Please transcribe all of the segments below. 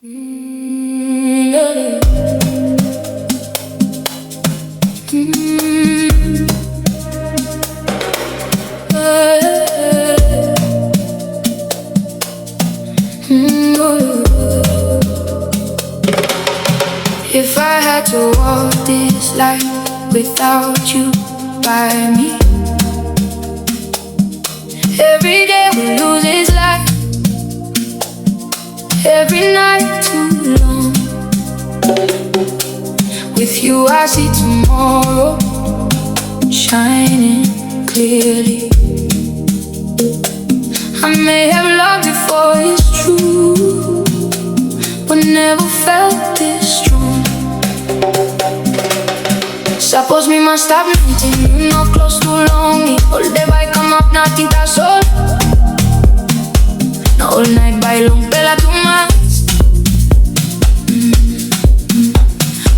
If I had to walk this life without you by me, every day we lose its light, every night too long. With you I see tomorrow shining clearly. I may have loved you for it's true, but never felt this strong. Suppose me must stop meeting you, not close too long. All day by come up, nothing that's all. Now all night by long, bella too much.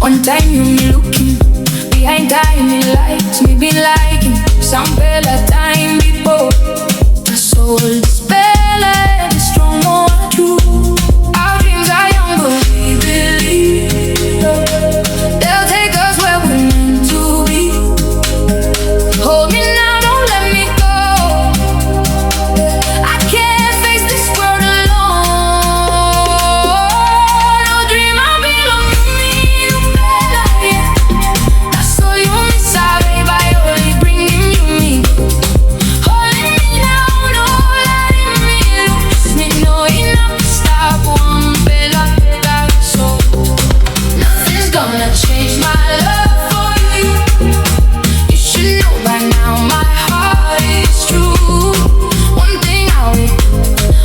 One time you me looking, behind time me lights, me be liking some bella time before. The soul spell and it's strong more true. Our dreams are young but we believe they'll take us where we're meant to be. Hold me now, don't let me go. I can't face this world alone. No dream I belong to me, no bella, yeah. That's all you miss, by only bringing you me. Holding me now, no letting me lose me, no enough to stop one bella, that's all. Nothing's gonna change my love for you. You should know by now my heart is true. One thing I will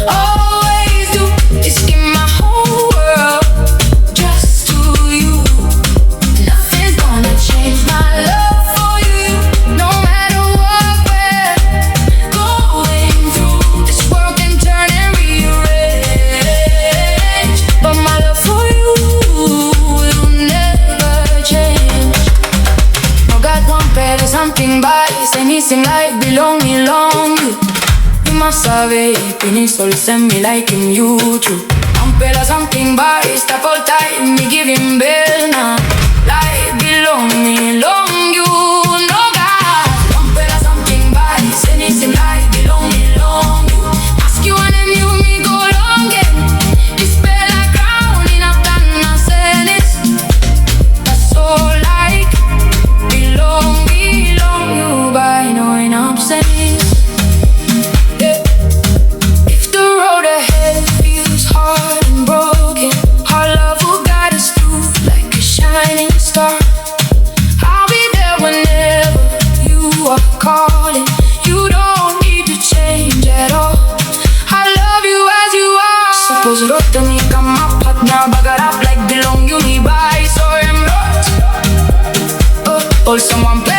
always do is give my whole world just to you. Nothing's gonna change my love for you. No matter what we're going through, this world can turn and rearrange, but my love for you will never change. No God compare something by anything like belonging long you. You must saber, pinning soul send me like in you too. Compare something by step all time, me give him bell now. Like belonging long you, no God. Compare something by anything like belonging long you. Ask you and then you me go long again. This bella crown in a tan senis. That's all like belong you by knowing I'm saying. Yeah. If the road ahead feels hard and broken, our love will guide us through like a shining star. I'll be there whenever you are calling. You don't need to change at all. I love you as you are. Suppose rota me come up hot now, bagar up like belong you me by. So I'm not all someone play